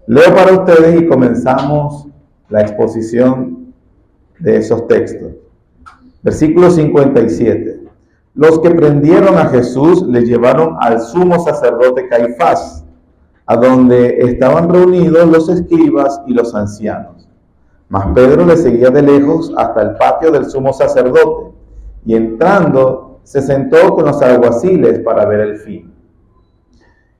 Leo para ustedes y comenzamos la exposición de esos textos. Versículo 57. Los que prendieron a Jesús le llevaron al sumo sacerdote Caifás, a donde estaban reunidos los escribas y los ancianos. Mas Pedro le seguía de lejos hasta el patio del sumo sacerdote, y entrando se sentó con los alguaciles para ver el fin.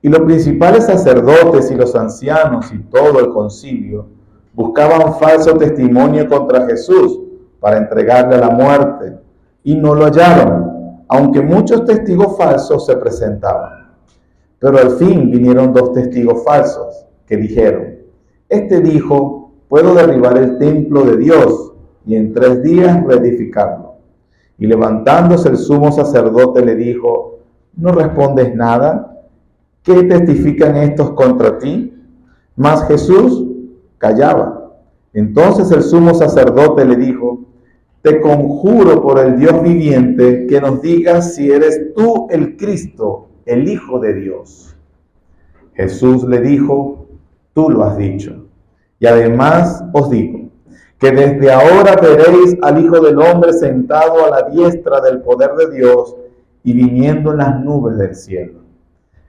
Y los principales sacerdotes y los ancianos y todo el concilio buscaban falso testimonio contra Jesús para entregarle a la muerte, y no lo hallaron, aunque muchos testigos falsos se presentaban. Pero al fin vinieron 2 testigos falsos, que dijeron: este dijo, puedo derribar el templo de Dios y en 3 días reedificarlo. Y levantándose el sumo sacerdote le dijo: ¿no respondes nada? ¿Qué testifican estos contra ti? Mas Jesús callaba. Entonces el sumo sacerdote le dijo: te conjuro por el Dios viviente que nos digas si eres tú el Cristo, el Hijo de Dios. Jesús le dijo: tú lo has dicho. Y además os digo que desde ahora veréis al Hijo del Hombre sentado a la diestra del poder de Dios y viniendo en las nubes del cielo.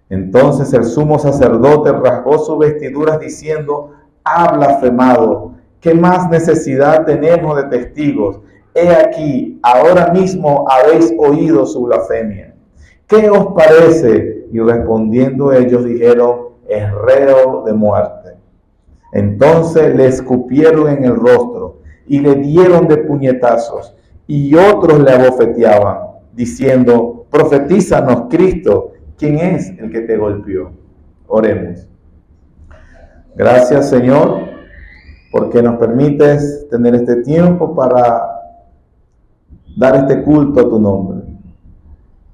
Entonces el sumo sacerdote rasgó sus vestiduras diciendo: ha blasfemado. ¿Qué más necesidad tenemos de testigos? He aquí, ahora mismo habéis oído su blasfemia. ¿Qué os parece? Y respondiendo ellos dijeron: es reo de muerte. Entonces le escupieron en el rostro y le dieron de puñetazos, y otros le abofeteaban, diciendo: profetízanos, Cristo, ¿quién es el que te golpeó? Oremos. Gracias, Señor, porque nos permites tener este tiempo para dar este culto a tu nombre.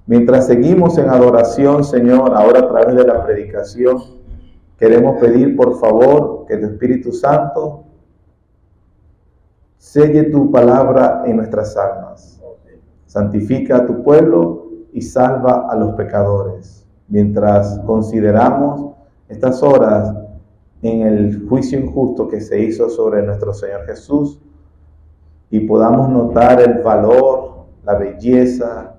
Mientras seguimos en adoración, Señor, ahora a través de la predicación, queremos pedir, por favor, que el Espíritu Santo selle tu palabra en nuestras almas. Santifica a tu pueblo y salva a los pecadores. Mientras consideramos estas horas en el juicio injusto que se hizo sobre nuestro Señor Jesús, y podamos notar el valor, la belleza,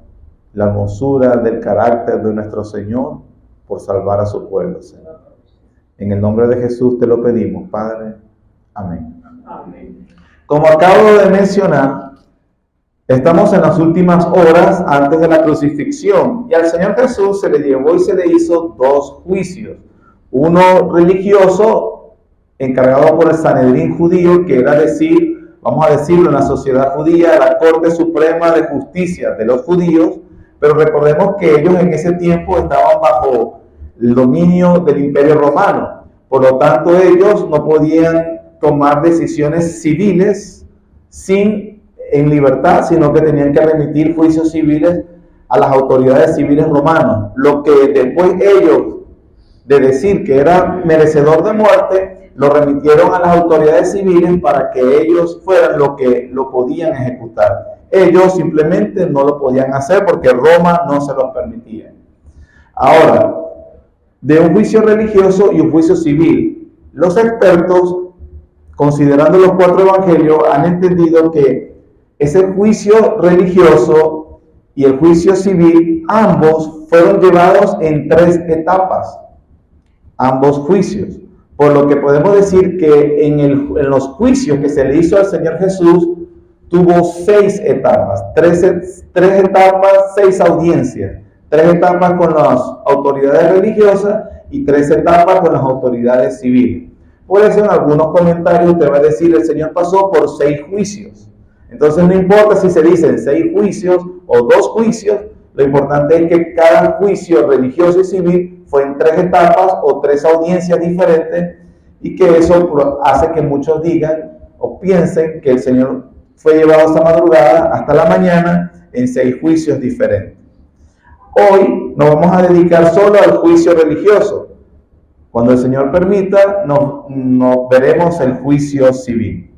la hermosura del carácter de nuestro Señor por salvar a su pueblo, Señor. En el nombre de Jesús te lo pedimos, Padre. Amén. Amén. Como acabo de mencionar, estamos en las últimas horas antes de la crucifixión, y al Señor Jesús se le llevó y se le hizo 2 juicios. Uno religioso, encargado por el Sanedrín judío, que era decir, vamos a decirlo, en la sociedad judía, la Corte Suprema de Justicia de los judíos, pero recordemos que ellos en ese tiempo estaban bajo el dominio del Imperio Romano. Por lo tanto, ellos no podían tomar decisiones civiles en libertad, sino que tenían que remitir juicios civiles a las autoridades civiles romanas. Lo que después ellos, de decir que era merecedor de muerte, lo remitieron a las autoridades civiles para que ellos fueran los que lo podían ejecutar. Ellos simplemente no lo podían hacer porque Roma no se los permitía. Ahora, de un juicio religioso y un juicio civil, los expertos, considerando los 4 evangelios, han entendido que ese juicio religioso y el juicio civil, ambos fueron llevados en 3 etapas, ambos juicios. Por lo que podemos decir que en los juicios que se le hizo al Señor Jesús, tuvo 6 etapas, 3 etapas, 6 audiencias, 3 etapas con las autoridades religiosas y 3 etapas con las autoridades civiles. Por eso en algunos comentarios usted va a decir: el Señor pasó por 6 juicios. Entonces no importa si se dicen 6 juicios o 2 juicios, lo importante es que cada juicio religioso y civil fue en 3 etapas o 3 audiencias diferentes, y que eso hace que muchos digan o piensen que el Señor fue llevado esta madrugada hasta la mañana en 6 juicios diferentes. Hoy nos vamos a dedicar solo al juicio religioso. Cuando el Señor permita, nos veremos el juicio civil.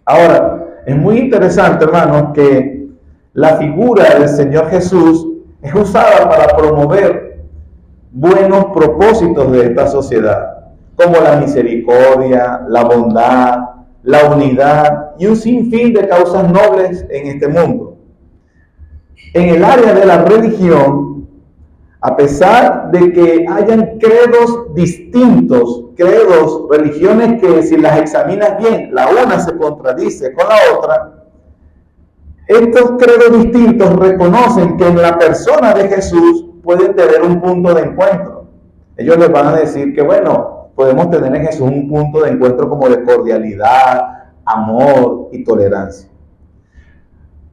Ahora, es muy interesante, hermanos, que la figura del Señor Jesús es usada para promover buenos propósitos de esta sociedad. como la misericordia, la bondad, la unidad y un sinfín de causas nobles en este mundo. En el área de la religión, a pesar de que hayan credos distintos, credos, religiones que si las examinas bien, la una se contradice con la otra, estos credos distintos reconocen que en la persona de Jesús pueden tener un punto de encuentro. Ellos les van a decir que, bueno, podemos tener en Jesús un punto de encuentro como de cordialidad, amor y tolerancia.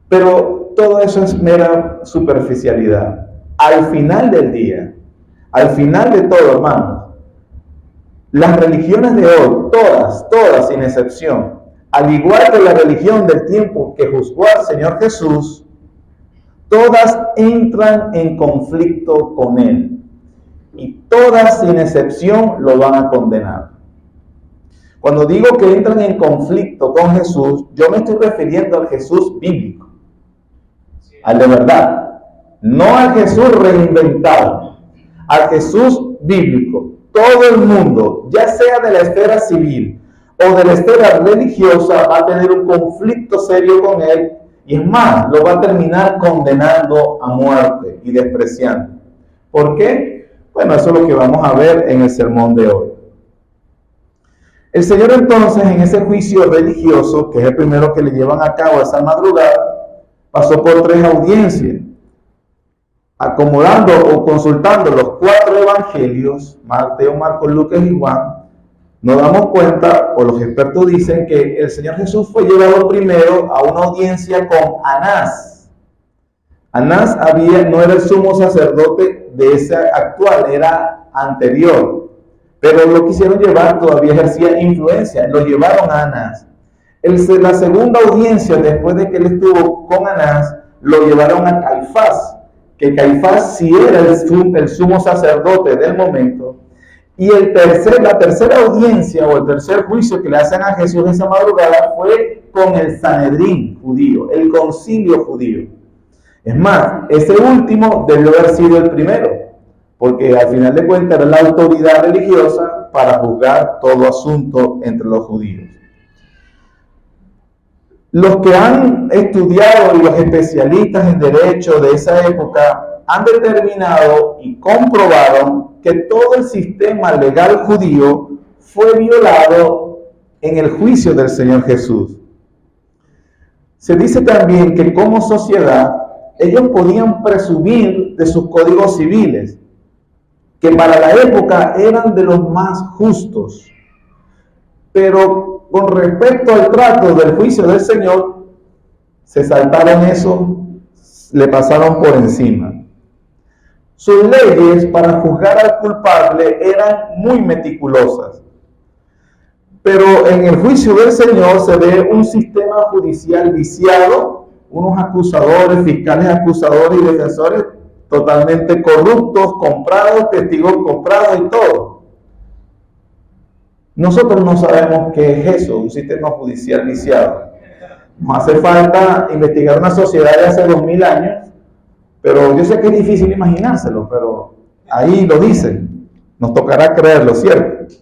Pero todo eso es mera superficialidad. Al final del día, al final de todo, hermanos, las religiones de hoy, todas sin excepción, al igual que la religión del tiempo que juzgó al Señor Jesús, todas entran en conflicto con Él. Y todas sin excepción lo van a condenar. Cuando digo que entran en conflicto con Jesús, yo me estoy refiriendo al Jesús bíblico, al de verdad, no al Jesús reinventado, al Jesús bíblico. Todo el mundo, ya sea de la esfera civil o de la esfera religiosa, va a tener un conflicto serio con Él, y es más, lo va a terminar condenando a muerte y despreciando. ¿Por qué? Bueno, eso es lo que vamos a ver en el sermón de hoy. El Señor entonces, en ese juicio religioso, que es el primero que le llevan a cabo esa madrugada, pasó por 3 audiencias, acomodando o consultando los 4 evangelios, Mateo, Marcos, Lucas y Juan. Nos damos cuenta, o los expertos dicen, que el Señor Jesús fue llevado primero a una audiencia con Anás. Anás no era el sumo sacerdote de ese actual, era anterior, pero lo quisieron llevar, todavía ejercía influencia, lo llevaron a Anás. La segunda audiencia, después de que él estuvo con Anás, lo llevaron a Caifás, que Caifás sí era el sumo sacerdote del momento. Y la tercera audiencia o el tercer juicio que le hacen a Jesús esa madrugada fue con el Sanedrín judío, el concilio judío. Es más, ese último debió haber sido el primero, porque al final de cuentas era la autoridad religiosa para juzgar todo asunto entre los judíos. Los que han estudiado y los especialistas en derecho de esa época han determinado y comprobaron que todo el sistema legal judío fue violado en el juicio del Señor Jesús. Se dice también que como sociedad ellos podían presumir de sus códigos civiles, que para la época eran de los más justos. Pero con respecto al trato del juicio del Señor, se saltaron eso, le pasaron por encima. Sus leyes para juzgar al culpable eran muy meticulosas. Pero en el juicio del Señor se ve un sistema judicial viciado, unos acusadores, fiscales acusadores y defensores totalmente corruptos, comprados, testigos comprados y todo. Nosotros no sabemos qué es eso, un sistema judicial viciado. Nos hace falta investigar una sociedad de hace 2000 años, pero yo sé que es difícil imaginárselo, pero ahí lo dicen. Nos tocará creerlo, ¿cierto?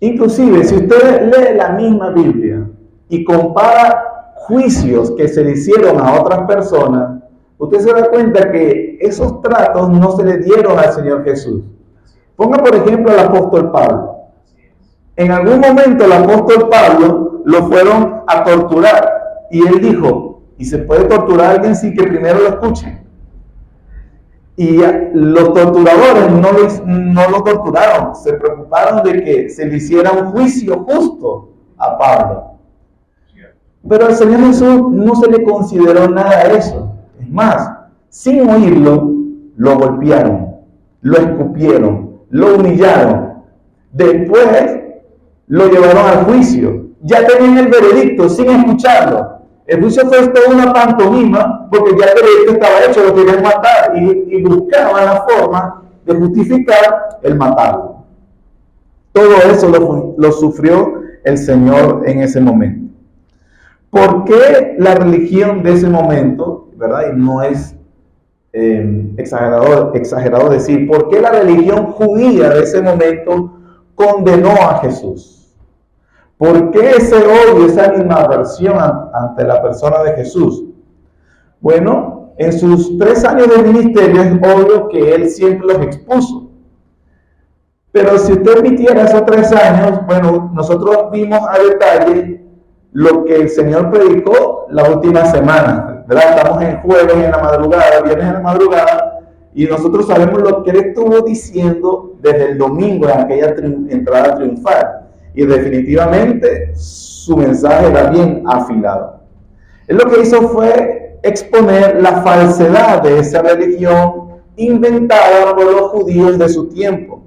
Inclusive, si usted lee la misma Biblia y compara juicios que se le hicieron a otras personas, usted se da cuenta que esos tratos no se le dieron al Señor Jesús. Ponga por ejemplo al apóstol Pablo. En algún momento el apóstol Pablo lo fueron a torturar y él dijo, ¿y se puede torturar a alguien sin que primero lo escuchen? Y los torturadores no lo torturaron, se preocuparon de que se le hiciera un juicio justo a Pablo. Pero al Señor Jesús no se le consideró nada de eso. Es más, sin oírlo, lo golpearon, lo escupieron, lo humillaron. Después lo llevaron al juicio. Ya tenían el veredicto sin escucharlo. El juicio fue toda una pantomima porque ya el veredicto estaba hecho, lo querían matar y buscaban la forma de justificar el matarlo. Todo eso lo sufrió el Señor en ese momento. ¿Por qué la religión de ese momento, verdad? Y no es exagerado decir, ¿por qué la religión judía de ese momento condenó a Jesús? ¿Por qué ese odio, esa animadversión ante la persona de Jesús? Bueno, en sus 3 años de ministerio es obvio que él siempre los expuso. Pero si usted admitiera esos 3 años, bueno, nosotros vimos a detalle lo que el Señor predicó la última semana, ¿verdad? Estamos en jueves en la madrugada, viernes en la madrugada, y nosotros sabemos lo que él estuvo diciendo desde el domingo en aquella entrada triunfal. Y definitivamente su mensaje era bien afilado. Él lo que hizo fue exponer la falsedad de esa religión inventada por los judíos de su tiempo.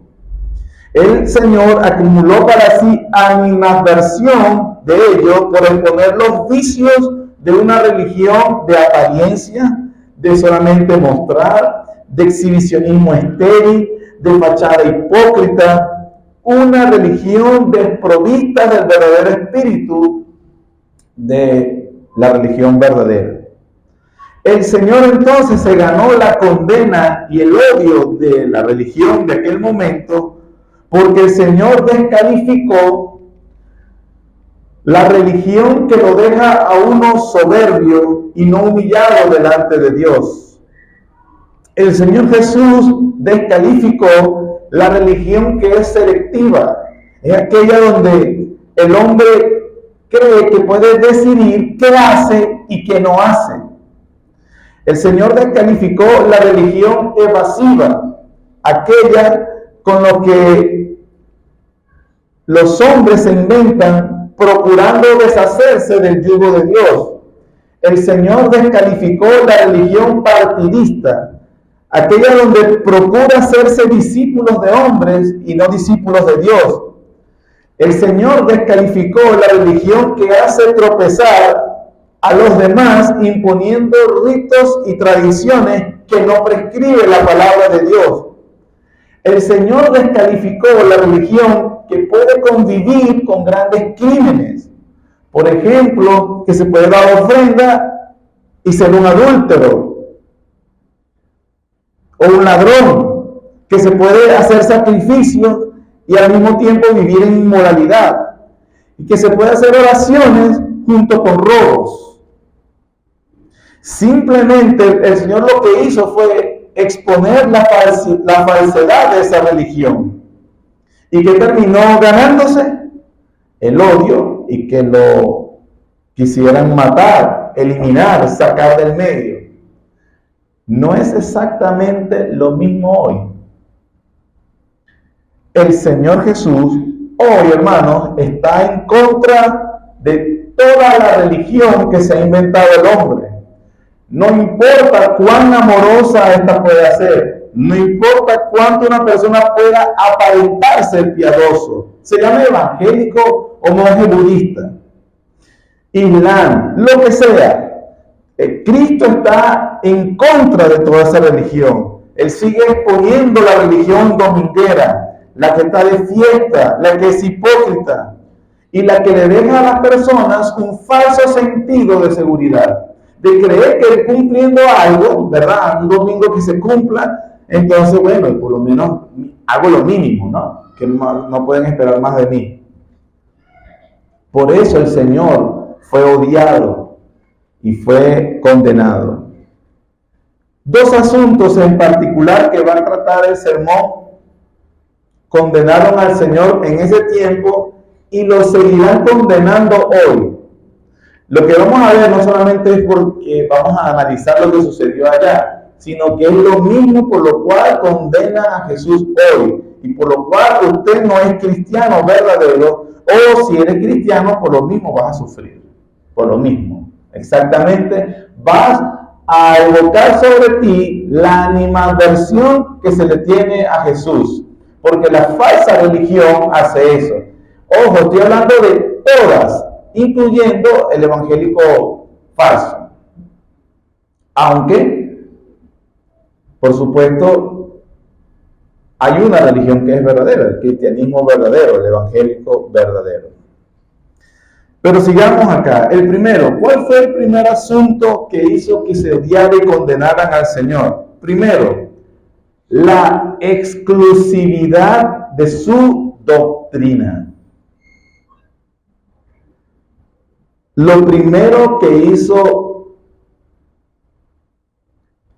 El Señor acumuló para sí animadversión de ello por exponer los vicios de una religión de apariencia, de solamente mostrar, de exhibicionismo estéril, de fachada hipócrita, una religión desprovista del verdadero espíritu de la religión verdadera. El Señor entonces se ganó la condena y el odio de la religión de aquel momento, porque el Señor descalificó la religión que lo deja a uno soberbio y no humillado delante de Dios. El Señor Jesús descalificó la religión que es selectiva, es aquella donde el hombre cree que puede decidir qué hace y qué no hace. El Señor descalificó la religión evasiva, aquella con lo que los hombres se inventan procurando deshacerse del yugo de Dios. El Señor descalificó la religión partidista, aquella donde procura hacerse discípulos de hombres y no discípulos de Dios. El Señor descalificó la religión que hace tropezar a los demás imponiendo ritos y tradiciones que no prescribe la palabra de Dios. El Señor descalificó la religión que puede convivir con grandes crímenes. Por ejemplo, que se puede dar ofrenda y ser un adúltero, o un ladrón, que se puede hacer sacrificios y al mismo tiempo vivir en inmoralidad, y que se puede hacer oraciones junto con robos. Simplemente el Señor lo que hizo fue exponer la falsedad de esa religión, y que terminó ganándose el odio y que lo quisieran matar, eliminar, sacar del medio. No es exactamente lo mismo hoy. El Señor Jesús hoy, hermanos, está en contra de toda la religión que se ha inventado el hombre. No importa cuán amorosa esta pueda ser, no importa cuánto una persona pueda aparentar ser piadoso, se llame evangélico o monje budista, islam, lo que sea. Cristo está en contra de toda esa religión. Él sigue exponiendo la religión dominguera, la que está de fiesta, la que es hipócrita y la que le deja a las personas un falso sentido de seguridad, de creer que cumpliendo algo, ¿verdad? Un domingo que se cumpla, entonces, bueno, por lo menos hago lo mínimo, ¿no? Que no pueden esperar más de mí. Por eso el Señor fue odiado y fue condenado. 2 asuntos en particular que van a tratar el sermón condenaron al Señor en ese tiempo y lo seguirán condenando hoy. Lo que vamos a ver no solamente es porque vamos a analizar lo que sucedió allá, sino que es lo mismo por lo cual condena a Jesús hoy y por lo cual usted no es cristiano verdadero, o si eres cristiano, por lo mismo vas a sufrir, por lo mismo. Exactamente, vas a evocar sobre ti la animadversión que se le tiene a Jesús, porque la falsa religión hace eso. Ojo, estoy hablando de todas, incluyendo el evangélico falso. Aunque, por supuesto, hay una religión que es verdadera, el cristianismo verdadero, el evangélico verdadero. Pero sigamos acá. El primero, ¿cuál fue el primer asunto que hizo que se odiara y condenaran al Señor? Primero, la exclusividad de su doctrina. Lo primero que hizo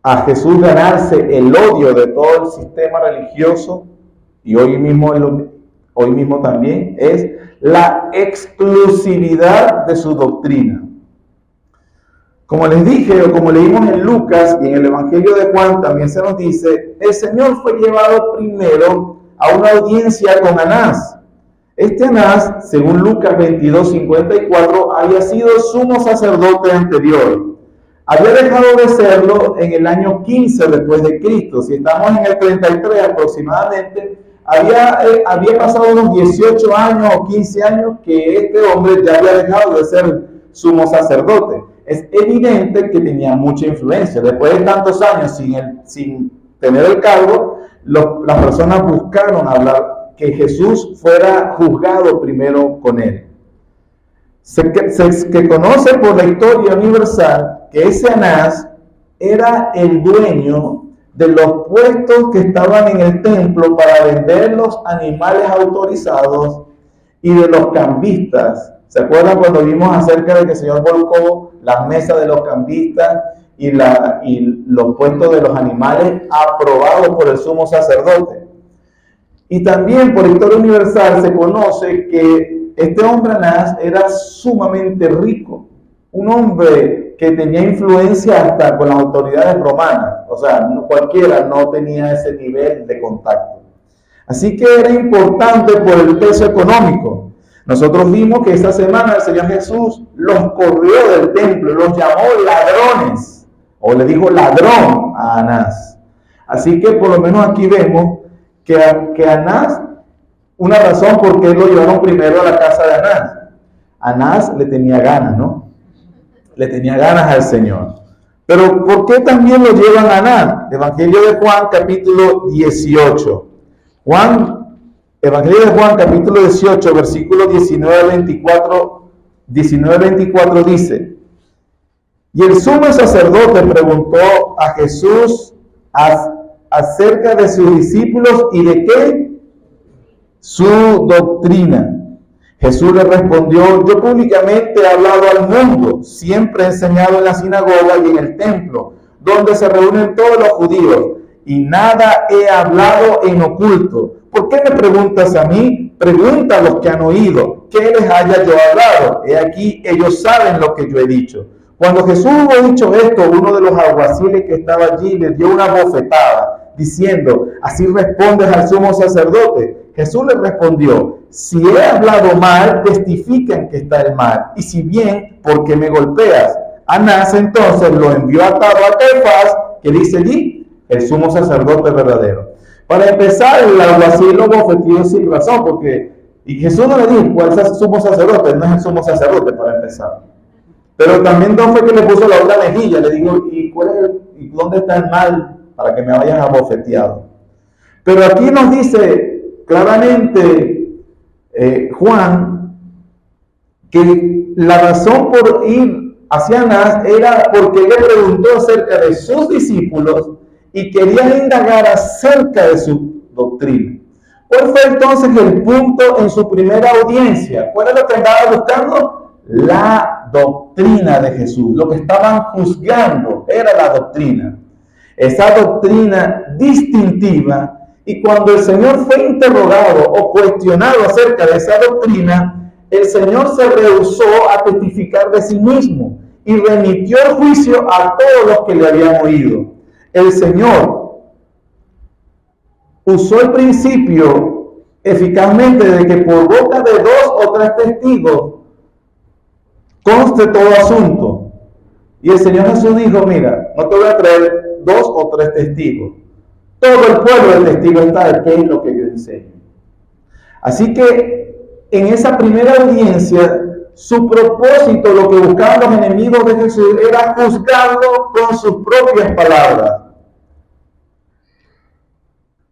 a Jesús ganarse el odio de todo el sistema religioso, y hoy mismo también, es la exclusividad de su doctrina. Como les dije, o como leímos en Lucas y en el Evangelio de Juan, también se nos dice, el Señor fue llevado primero a una audiencia con Anás. Este Anás, según Lucas 22:54, había sido sumo sacerdote anterior. Había dejado de serlo en el año 15 después de Cristo. Si estamos en el 33 aproximadamente, había pasado unos 18 años o 15 años que este hombre ya había dejado de ser sumo sacerdote. Es evidente que tenía mucha influencia. Después de tantos años sin tener el cargo, las personas buscaron hablar que Jesús fuera juzgado primero con él. Se conoce por la historia universal que ese Anás era el dueño de los puestos que estaban en el templo para vender los animales autorizados y de los cambistas. ¿Se acuerdan cuando vimos acerca de que el Señor volcó las mesas de los cambistas y los puestos de los animales aprobados por el sumo sacerdote? Y también por la historia universal se conoce que este hombre Anás era sumamente rico, un hombre que tenía influencia hasta con las autoridades romanas, o sea, cualquiera no tenía ese nivel de contacto. Así que era importante por el peso económico. Nosotros vimos que esta semana el Señor Jesús los corrió del templo, los llamó ladrones, o le dijo ladrón a Anás. Así que por lo menos aquí vemos que Anás, una razón por qué lo llevaron primero a la casa de Anás. Anás le tenía ganas, ¿no? Le tenía ganas al Señor. Pero ¿por qué también lo llevan a Anás? Evangelio de Juan, capítulo 18. Evangelio de Juan, capítulo 18, versículos 19-24 dice: y el sumo sacerdote preguntó a Jesús acerca de sus discípulos y de qué, su doctrina. Jesús le respondió: yo públicamente he hablado al mundo, siempre he enseñado en la sinagoga y en el templo, donde se reúnen todos los judíos, y nada he hablado en oculto. ¿Por qué me preguntas a mí? Pregunta a los que han oído, ¿qué les haya yo hablado? He aquí, ellos saben lo que yo he dicho. Cuando Jesús hubo dicho esto, uno de los alguaciles que estaba allí le dio una bofetada, diciendo: ¿así respondes al sumo sacerdote? Jesús le respondió: si he hablado mal, testifiquen que está el mal, y si bien, ¿por qué me golpeas? Anás entonces lo envió atado a Caifás, que dice allí, el sumo sacerdote verdadero. Para empezar, el alguacil lo bofeteó sin razón, y Jesús no le dijo cuál es el sumo sacerdote, no es el sumo sacerdote para empezar. Pero también no fue que le puso la otra mejilla, le dijo: ¿y dónde está el mal para que me vayas a bofetear? Pero aquí nos dice claramente Juan que la razón por ir hacia Anás era porque él le preguntó acerca de sus discípulos y quería indagar acerca de su doctrina. ¿Cuál fue entonces el punto en su primera audiencia? ¿Cuál es lo que andaba buscando? La doctrina de Jesús. Lo que estaban juzgando era la doctrina. Esa doctrina distintiva. Y cuando el Señor fue interrogado o cuestionado acerca de esa doctrina, el Señor se rehusó a testificar de sí mismo y remitió el juicio a todos los que le habían oído. El Señor usó el principio eficazmente de que por boca de 2 o 3 testigos conste todo asunto. Y el Señor Jesús dijo: mira, no te voy a traer 2 o 3 testigos. Todo el pueblo del testigo está de qué es lo que yo enseño. Así que en esa primera audiencia, su propósito, lo que buscaban los enemigos de Jesús, era juzgarlo con sus propias palabras.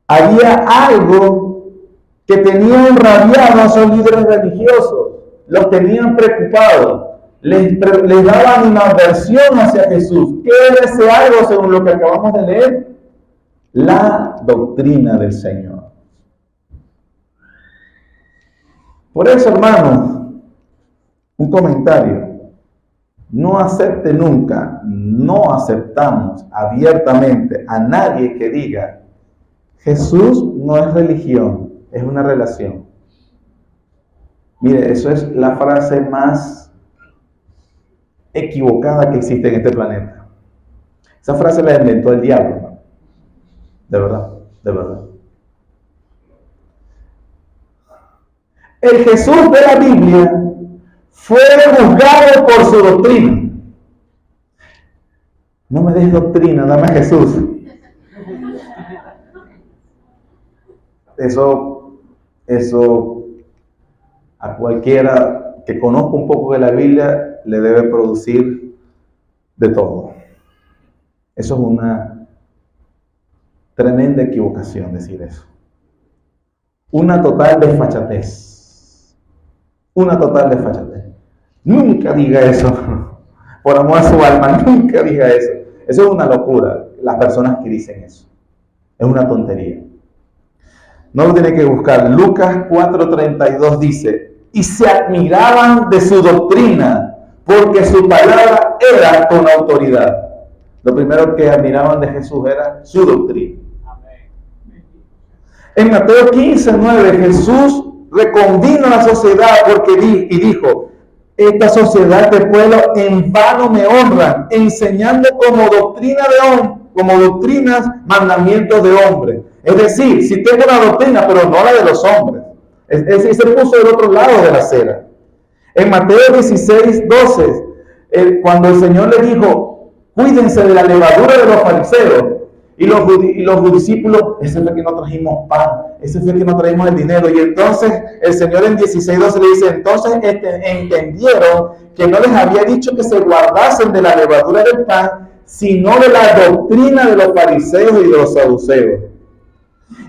Había algo que tenía enrabiado a esos líderes religiosos, los tenían preocupados, les daban una aversión hacia Jesús. ¿Qué era ese algo según lo que acabamos de leer? la doctrina del Señor. Por eso, hermanos, un comentario. No acepte nunca, no aceptamos abiertamente a nadie que diga, Jesús no es religión, es una relación. Mire, eso es la frase más equivocada que existe en este planeta. Esa frase la inventó el diablo, ¿no? De verdad, de verdad. El Jesús de la Biblia fue juzgado por su doctrina. No me des doctrina, dame a Jesús. Eso a cualquiera que conozca un poco de la Biblia le debe producir de todo. Eso es una tremenda equivocación decir eso. Una total desfachatez. Una total desfachatez. Nunca diga eso. Por amor a su alma, nunca diga eso. Eso es una locura, las personas que dicen eso. Es una tontería. No lo tiene que buscar. Lucas 4:32 dice, y se admiraban de su doctrina, porque su palabra era con autoridad. Lo primero que admiraban de Jesús era su doctrina. En Mateo 15:9, Jesús reconvino a la sociedad porque dijo, esta sociedad de pueblo en vano me honran, enseñando como doctrinas mandamientos de hombres. Es decir, si tengo una doctrina, pero no la de los hombres. Se puso del otro lado de la acera. En Mateo 16:12, cuando el Señor le dijo, cuídense de la levadura de los fariseos, y los discípulos, ese fue que no trajimos pan, ese fue que no trajimos el dinero. Y entonces el Señor en 16:12 le dice, entonces entendieron que no les había dicho que se guardasen de la levadura del pan, sino de la doctrina de los fariseos y de los saduceos.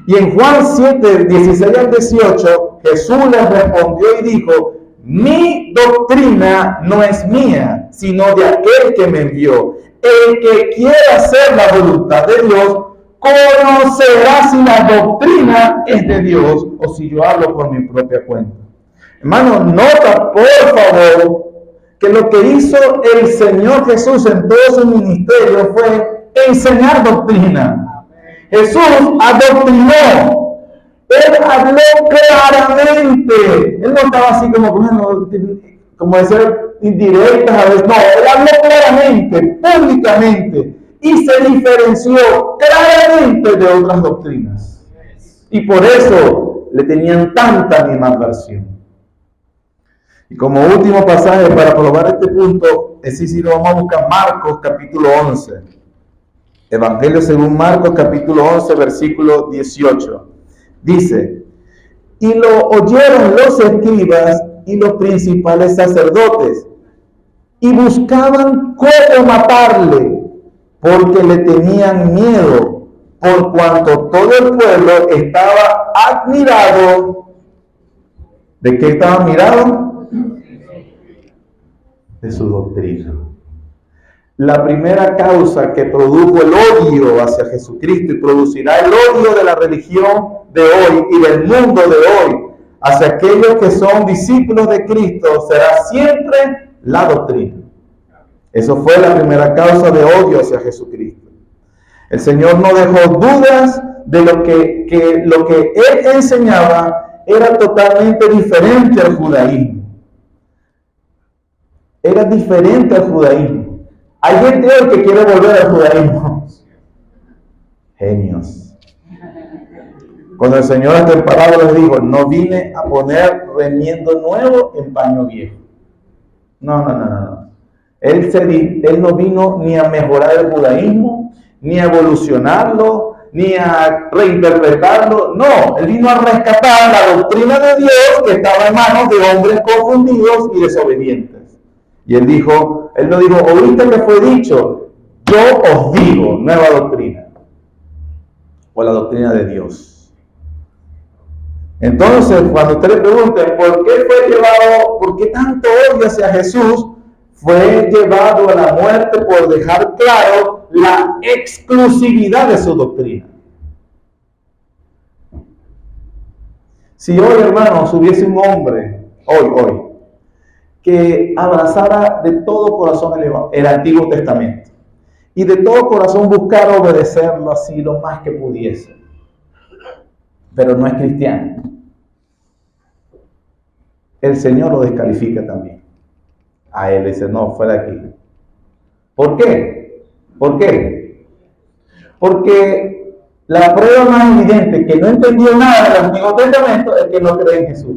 Y en Juan 7:16-18, Jesús les respondió y dijo, mi doctrina no es mía, sino de aquel que me envió. El que quiera hacer la voluntad de Dios, conocerá si la doctrina es de Dios o si yo hablo por mi propia cuenta. Hermano, nota por favor que lo que hizo el Señor Jesús en todo su ministerio fue enseñar doctrina. Jesús adoctrinó. Él habló claramente. Él no estaba así como decir indirectas a veces. No, él habló claramente, públicamente, y se diferenció claramente de otras doctrinas. Y por eso le tenían tanta animadversión. Y como último pasaje para probar este punto, lo vamos a buscar Marcos capítulo 11. Evangelio según Marcos capítulo 11, versículo 18. Dice, y lo oyeron los escribas y los principales sacerdotes, y buscaban cómo matarle, porque le tenían miedo, por cuanto todo el pueblo estaba admirado. ¿De qué estaba admirado? De su doctrina. La primera causa que produjo el odio hacia Jesucristo y producirá el odio de la religión de hoy y del mundo de hoy hacia aquellos que son discípulos de Cristo será siempre la doctrina. Eso fue la primera causa de odio hacia Jesucristo. El Señor no dejó dudas de lo que Él enseñaba era totalmente diferente al judaísmo. Era diferente al judaísmo. Hay gente hoy que quiere volver al judaísmo. Genios. Cuando el Señor hasta en palabras les dijo, no vine a poner remiendo nuevo en paño viejo. No. Él no vino ni a mejorar el judaísmo, ni a evolucionarlo, ni a reinterpretarlo. No, Él vino a rescatar la doctrina de Dios que estaba en manos de hombres confundidos y desobedientes. Y Él no dijo, oíste que fue dicho, yo os digo nueva doctrina, o la doctrina de Dios. Entonces, cuando usted le pregunte por qué tanto odio hacia Jesús, fue llevado a la muerte por dejar claro la exclusividad de su doctrina. Si hoy, hermanos, hubiese un hombre, hoy, que abrazara de todo corazón el Antiguo Testamento y de todo corazón buscara obedecerlo así lo más que pudiese, pero no es cristiano, el Señor lo descalifica también. A él dice, no, fuera de aquí. ¿Por qué? ¿Por qué? Porque la prueba más evidente que no entendió nada del Antiguo Testamento es que no cree en Jesús.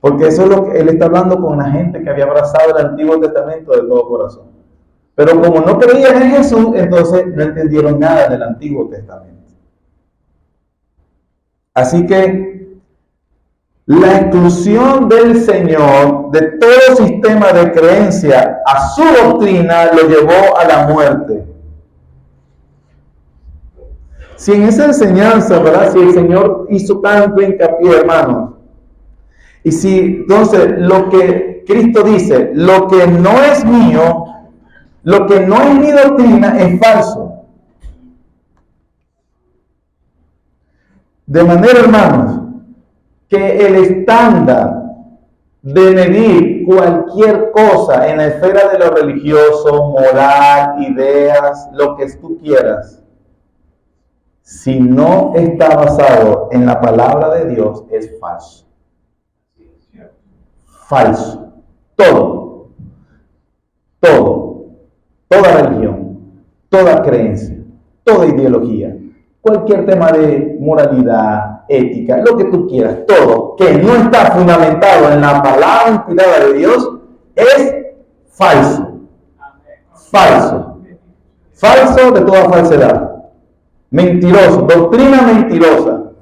Porque eso es lo que él está hablando con una gente que había abrazado el Antiguo Testamento de todo corazón. Pero como no creían en Jesús, entonces no entendieron nada del Antiguo Testamento. Así que la exclusión del Señor de todo sistema de creencia a su doctrina lo llevó a la muerte. Si en esa enseñanza, ¿verdad? Si el Señor hizo tanto hincapié, hermanos, y si entonces lo que Cristo dice, lo que no es mío, lo que no es mi doctrina es falso. De manera, hermanos, que el estándar de medir cualquier cosa en la esfera de lo religioso, moral, ideas, lo que tú quieras, si no está basado en la palabra de Dios, es falso. Falso. Toda religión, toda creencia, toda ideología, cualquier tema de moralidad, ética, lo que tú quieras, todo que no está fundamentado en la palabra inspirada de Dios es falso. Falso. Falso de toda falsedad. Mentiroso, doctrina mentirosa.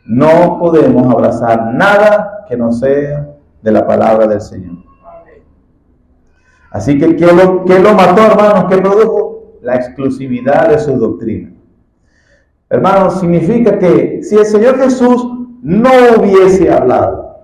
No podemos abrazar nada que no sea de la palabra del Señor. Así que, ¿qué lo mató, hermanos? ¿Qué produjo? La exclusividad de su doctrina. Hermanos, significa que si el Señor Jesús no hubiese hablado,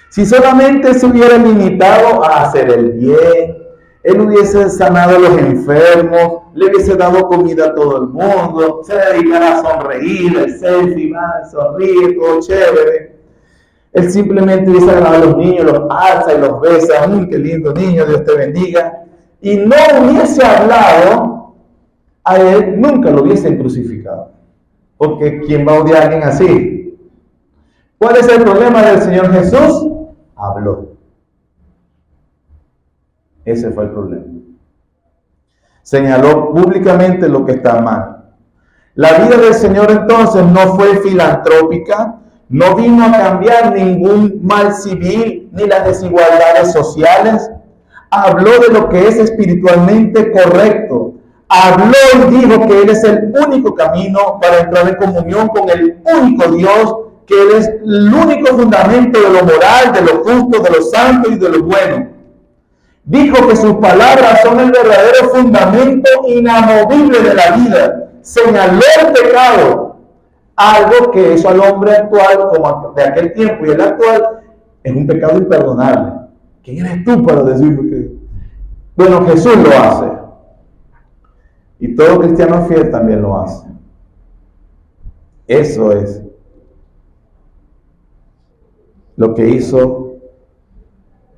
si solamente se hubiera limitado a hacer el bien, Él hubiese sanado a los enfermos, le hubiese dado comida a todo el mundo, se dedicara a sonreír, el selfie, sonríe, todo chévere. Él simplemente hubiese agarrado a los niños, los alza y los besa. ¡Qué lindo niño! Dios te bendiga. Y no hubiese hablado, a él nunca lo hubiesen crucificado. Porque ¿quién va a odiar a alguien así? ¿Cuál es el problema del Señor Jesús? Habló. Ese fue el problema. Señaló públicamente lo que está mal. La vida del Señor entonces no fue filantrópica, no vino a cambiar ningún mal civil ni las desigualdades sociales. Habló de lo que es espiritualmente correcto. Habló y dijo que Él es el único camino para entrar en comunión con el único Dios, que Él es el único fundamento de lo moral, de lo justo, de lo santo y de lo bueno. Dijo que sus palabras son el verdadero fundamento inamovible de la vida. Señaló el pecado. Algo que eso al hombre actual, como de aquel tiempo y el actual, es un pecado imperdonable. ¿Quién eres tú para decirlo que? Bueno, Jesús lo hace. Y todo cristiano fiel también lo hace. Eso es lo que hizo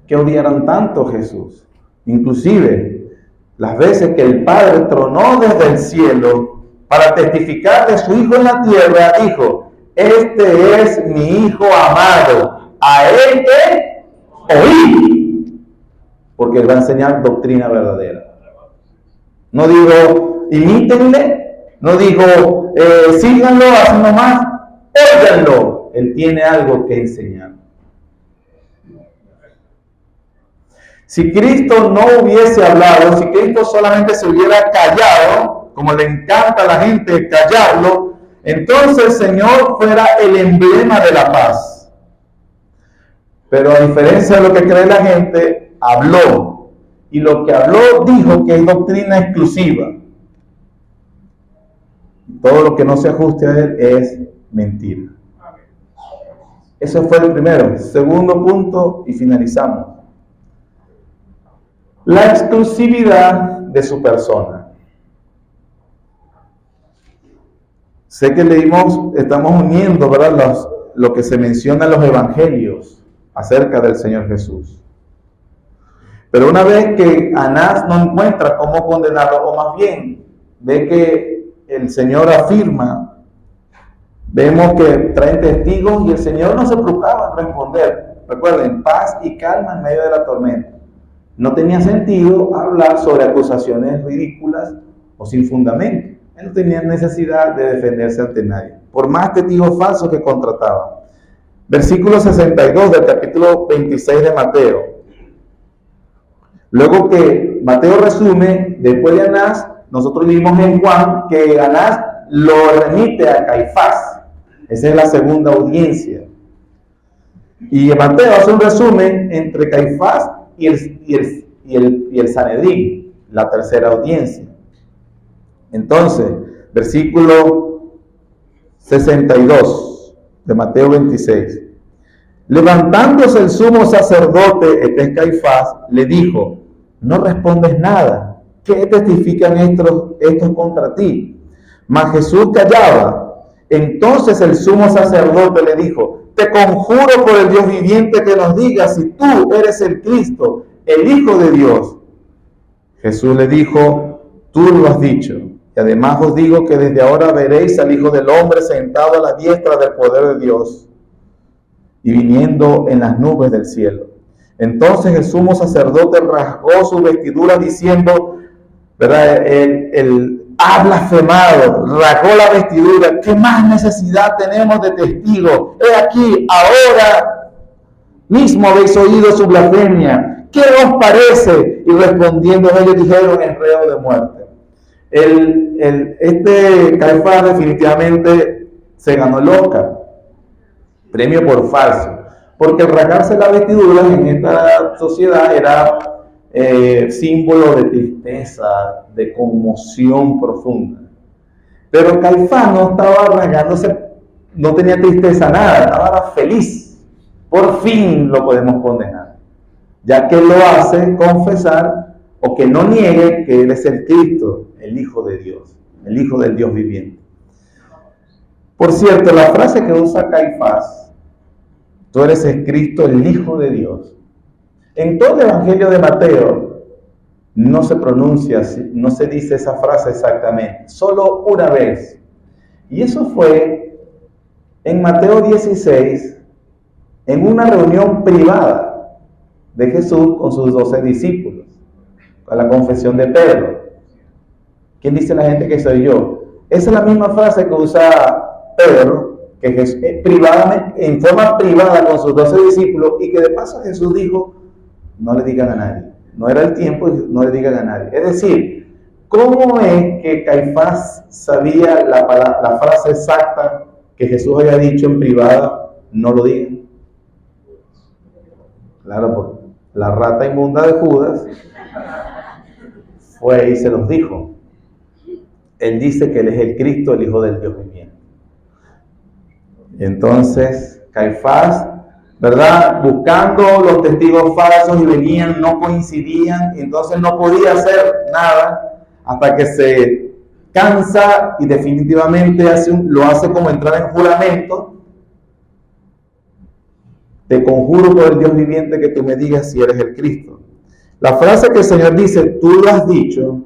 que odiaran tanto a Jesús. Inclusive, las veces que el Padre tronó desde el cielo para testificar de su Hijo en la tierra, dijo: este es mi Hijo amado, a Él que oí, porque Él va a enseñar doctrina verdadera. No digo, imítenle, no digo, síganlo, así nomás, óiganlo. Él tiene algo que enseñar. Si Cristo no hubiese hablado, si Cristo solamente se hubiera callado, como le encanta a la gente callarlo, entonces el Señor fuera el emblema de la paz. Pero a diferencia de lo que cree la gente, habló. Y lo que habló dijo que es doctrina exclusiva. Todo lo que no se ajuste a Él es mentira. Eso fue el primero. Segundo punto y finalizamos. La exclusividad de su persona. Sé que estamos uniendo, ¿verdad?, lo que se menciona en los evangelios acerca del Señor Jesús. Pero una vez que Anás no encuentra cómo condenarlo, o más bien ve que el Señor afirma, vemos que traen testigos y el Señor no se preocupaba en responder. Recuerden, paz y calma en medio de la tormenta. No tenía sentido hablar sobre acusaciones ridículas o sin fundamento. Él no tenía necesidad de defenderse ante nadie, por más testigos falsos que contrataba. Versículo 62 del capítulo 26 de Mateo. Luego que Mateo resume, después de Anás, nosotros vimos en Juan que Anás lo remite a Caifás. Esa es la segunda audiencia. Y Mateo hace un resumen entre Caifás y el Sanedrín, la tercera audiencia. Entonces, versículo 62 de Mateo 26. Levantándose el sumo sacerdote, este es Caifás, le dijo: no respondes nada. ¿Qué testifican estos contra ti? Mas Jesús callaba. Entonces el sumo sacerdote le dijo: te conjuro por el Dios viviente que nos digas si tú eres el Cristo, el Hijo de Dios. Jesús le dijo: tú lo has dicho. Y además os digo que desde ahora veréis al Hijo del Hombre sentado a la diestra del poder de Dios y viniendo en las nubes del cielo. Entonces el sumo sacerdote rasgó su vestidura diciendo, ¿verdad? Él ha blasfemado, rasgó la vestidura. ¿Qué más necesidad tenemos de testigos? He aquí, ahora mismo habéis oído su blasfemia. ¿Qué os parece? Y respondiendo ellos dijeron: en reo de muerte. Este Caifás definitivamente se ganó el Oscar, premio por falso, porque el rasgarse la vestidura en esta sociedad era símbolo de tristeza, de conmoción profunda. Pero Caifás no estaba rasgándose, no tenía tristeza, nada, estaba feliz. Por fin lo podemos condenar, ya que lo hace confesar o que no niegue que Él es el Cristo, el Hijo de Dios, el Hijo del Dios viviente. Por cierto, la frase que usa Caifás, tú eres el Cristo, el Hijo de Dios, en todo el Evangelio de Mateo no se pronuncia así, no se dice esa frase exactamente, solo una vez. Y eso fue en Mateo 16, en una reunión privada de Jesús con sus 12 discípulos, con la confesión de Pedro. ¿Quién dice la gente que soy yo? Esa es la misma frase que usa Pedro, que Jesús, privadamente, en forma privada con sus 12 discípulos, y que de paso Jesús dijo: no le digan a nadie. No era el tiempo y no le digan a nadie. Es decir, ¿cómo es que Caifás sabía la frase exacta que Jesús había dicho en privada? No lo digan. Claro, porque la rata inmunda de Judas fue y se los dijo. Él dice que Él es el Cristo, el Hijo del Dios viviente. Entonces, Caifás, ¿verdad? Buscando los testigos falsos y venían, no coincidían, y entonces no podía hacer nada hasta que se cansa y definitivamente lo hace como entrar en juramento. Te conjuro por el Dios viviente que tú me digas si eres el Cristo. La frase que el Señor dice, tú lo has dicho,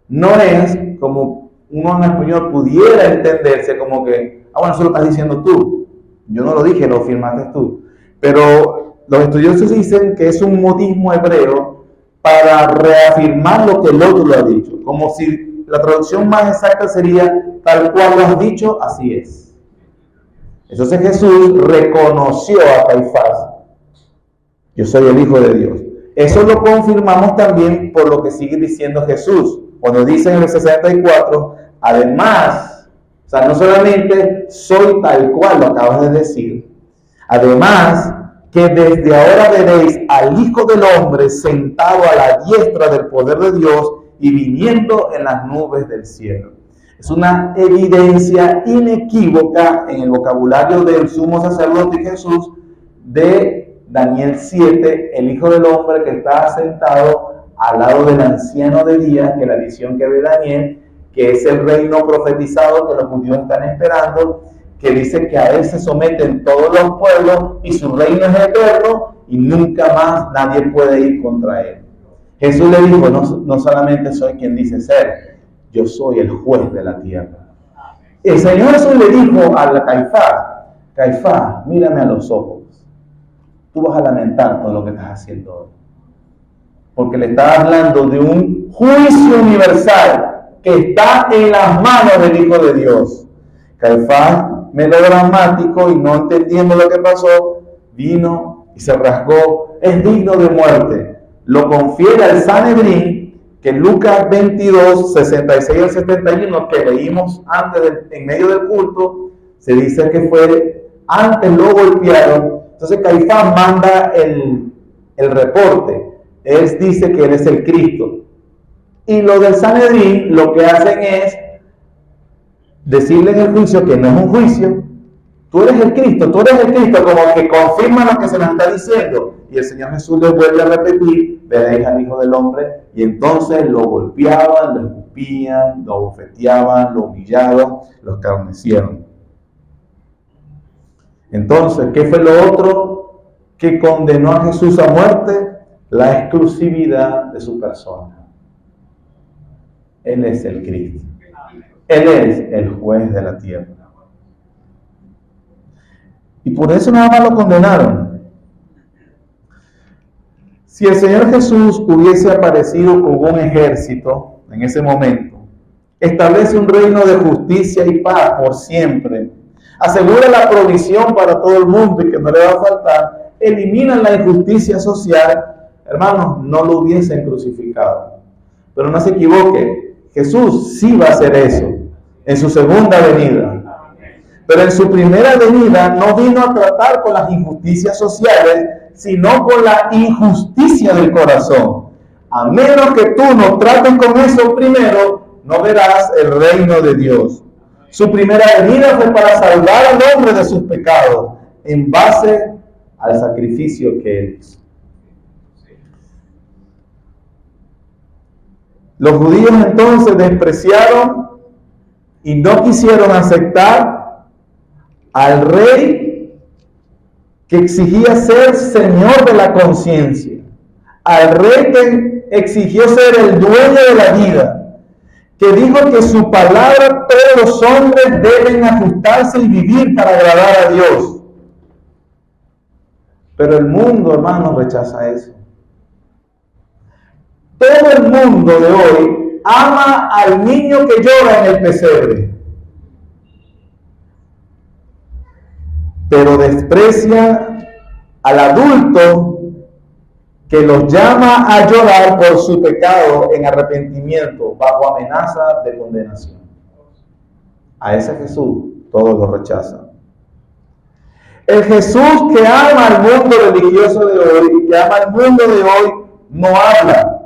no es como uno en español pudiera entenderse como que, bueno, eso lo estás diciendo tú. Yo no lo dije, lo firmaste tú. Pero los estudiosos dicen que es un modismo hebreo para reafirmar lo que el otro lo ha dicho. Como si la traducción más exacta sería, tal cual lo has dicho, así es. Entonces Jesús reconoció a Caifás: yo soy el Hijo de Dios. Eso lo confirmamos también por lo que sigue diciendo Jesús. Cuando dice en el 64, además, o sea, no solamente soy tal cual, lo acabas de decir, además que desde ahora veréis al Hijo del Hombre sentado a la diestra del poder de Dios y viniendo en las nubes del cielo. Es una evidencia inequívoca en el vocabulario del sumo sacerdote Jesús de Daniel 7, el Hijo del Hombre que está sentado al lado del anciano de días, que la visión que ve Daniel, que es el reino profetizado que los judíos están esperando, que dice que a él se someten todos los pueblos y su reino es eterno y nunca más nadie puede ir contra él. Jesús le dijo, no solamente soy quien dice ser, yo soy el juez de la tierra. El Señor Jesús le dijo a Caifás, mírame a los ojos. Tú vas a lamentar todo lo que estás haciendo hoy. Porque le estás hablando de un juicio universal que está en las manos del Hijo de Dios. Caifás, melodramático y no entendiendo lo que pasó, vino y se rasgó. Es digno de muerte. Lo confiere al Sanedrín, que en Lucas 22, 66 al 71, que leímos antes, en medio del culto, se dice que fue antes, lo golpearon. Entonces Caifás manda el reporte. Él dice que él es el Cristo. Y los del Sanedrín lo que hacen es decirle en el juicio que no es un juicio. Tú eres el Cristo, como que confirma lo que se nos está diciendo. Y el Señor Jesús les vuelve a repetir, veréis al Hijo del Hombre. Y entonces lo golpeaban, lo escupían, lo bofeteaban, lo humillaron, lo escarnecieron. Entonces, ¿qué fue lo otro que condenó a Jesús a muerte? La exclusividad de su persona. Él es el Cristo. Él es el juez de la tierra. Y por eso nada más lo condenaron. Si el Señor Jesús hubiese aparecido con un ejército en ese momento, establece un reino de justicia y paz por siempre, asegura la provisión para todo el mundo y que no le va a faltar, elimina la injusticia social, hermanos, no lo hubiesen crucificado. Pero no se equivoque, Jesús sí va a hacer eso en su segunda venida. Pero en su primera venida no vino a tratar con las injusticias sociales, sino con la injusticia del corazón. A menos que tú no trates con eso primero, no verás el reino de Dios. Su primera venida fue para salvar al hombre de sus pecados, en base al sacrificio que él hizo. Los judíos entonces despreciaron y no quisieron aceptar al rey que exigía ser señor de la conciencia, al rey que exigió ser el dueño de la vida, que dijo que su palabra todos los hombres deben ajustarse y vivir para agradar a Dios. Pero el mundo, hermanos, rechaza eso. Todo el mundo de hoy ama al niño que llora en el pesebre, pero desprecia al adulto que los llama a llorar por su pecado en arrepentimiento, bajo amenaza de condenación. A ese Jesús todos lo rechazan. El Jesús que ama al mundo religioso de hoy, que ama al mundo de hoy, no habla,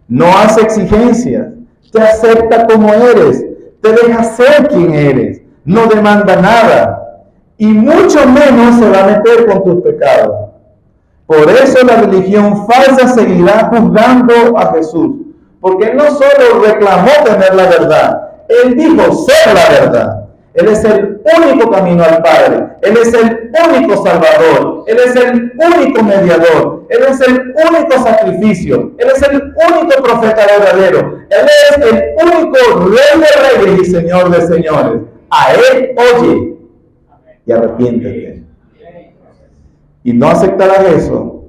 no hace exigencias, te acepta como eres, te deja ser quien eres, no demanda nada. Y mucho menos se va a meter con tus pecados. Por eso la religión falsa seguirá juzgando a Jesús. Porque Él no solo reclamó tener la verdad, Él dijo ser la verdad. Él es el único camino al Padre. Él es el único Salvador. Él es el único mediador. Él es el único sacrificio. Él es el único profeta verdadero. Él es el único Rey de Reyes y Señor de Señores. A Él oye y arrepiéntete. Y no aceptarás eso.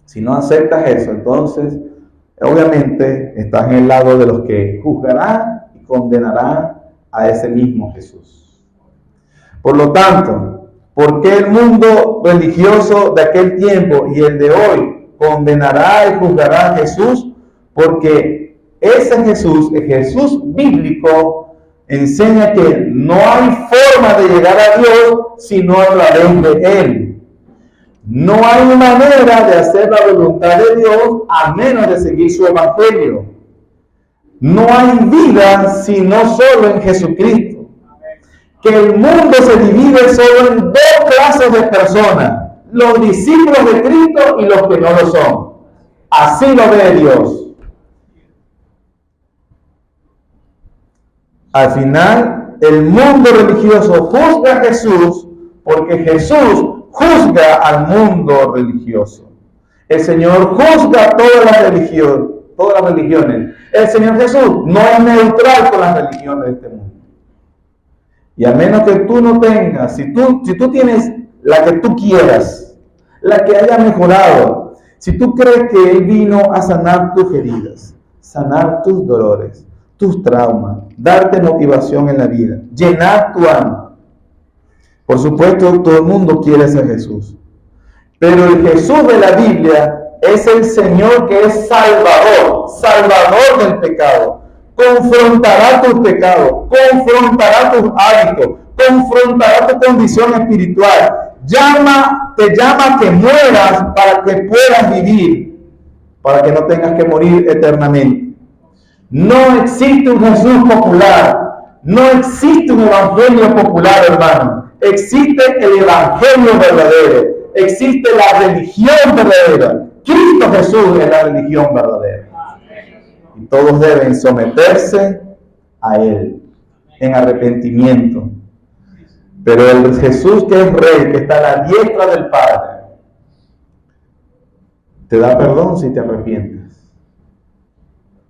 Si no aceptas eso, entonces obviamente estás en el lado de los que juzgarán y condenarán a ese mismo Jesús. Por lo tanto, ¿por qué el mundo religioso de aquel tiempo y el de hoy condenará y juzgará a Jesús? Porque ese Jesús, el Jesús bíblico, enseña que no hay forma de llegar a Dios sino a través de Él. No hay manera de hacer la voluntad de Dios a menos de seguir su evangelio. No hay vida sino solo en Jesucristo. Que el mundo se divide solo en dos clases de personas: los discípulos de Cristo y los que no lo son. Así lo ve Dios. Al final, el mundo religioso juzga a Jesús porque Jesús juzga al mundo religioso. El Señor juzga todas las religiones. El Señor Jesús no es neutral con las religiones de este mundo. Y a menos que tú no tengas, si tú tienes la que tú quieras, la que haya mejorado, si tú crees que Él vino a sanar tus heridas, sanar tus dolores, tus traumas, darte motivación en la vida, llenar tu alma. Por supuesto, todo el mundo quiere ese Jesús. Pero el Jesús de la Biblia es el Señor que es salvador, salvador del pecado. Confrontará tus pecados, confrontará tus hábitos, confrontará tu condición espiritual. Te llama a que mueras para que puedas vivir, para que no tengas que morir eternamente. No existe un Jesús popular, no existe un evangelio popular, hermano. Existe el evangelio verdadero, existe la religión verdadera. Cristo Jesús es la religión verdadera. Y todos deben someterse a Él en arrepentimiento. Pero el Jesús que es Rey, que está a la diestra del Padre, te da perdón si te arrepientes.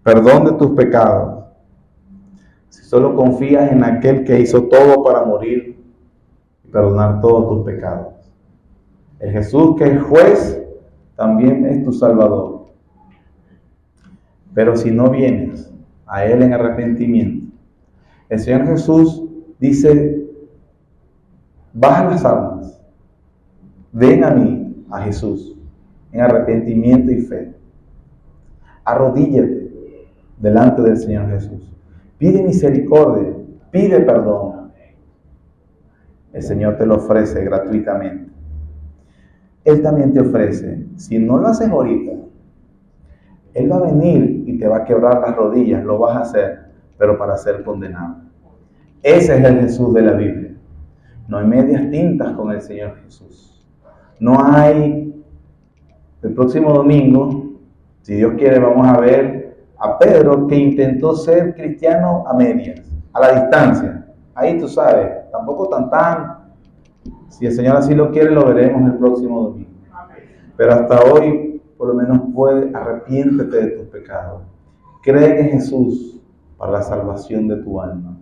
Perdón de tus pecados. Si solo confías en aquel que hizo todo para morir y perdonar todos tus pecados. El Jesús que es juez también es tu Salvador. Pero si no vienes a Él en arrepentimiento, el Señor Jesús dice: baja las armas, ven a mí, a Jesús, en arrepentimiento y fe. Arrodíllate delante del Señor Jesús. Pide misericordia, pide perdón. El Señor te lo ofrece gratuitamente. Él también te ofrece, si no lo haces ahorita, Él va a venir y te va a quebrar las rodillas, lo vas a hacer, pero para ser condenado. Ese es el Jesús de la Biblia. No hay medias tintas con el Señor Jesús. No hay, el próximo domingo, si Dios quiere, vamos a ver a Pedro que intentó ser cristiano a medias, a la distancia. Ahí tú sabes, tampoco tan. Si el Señor así lo quiere, lo veremos el próximo domingo. Pero hasta hoy, por lo menos arrepiéntete de tus pecados. Cree en Jesús para la salvación de tu alma.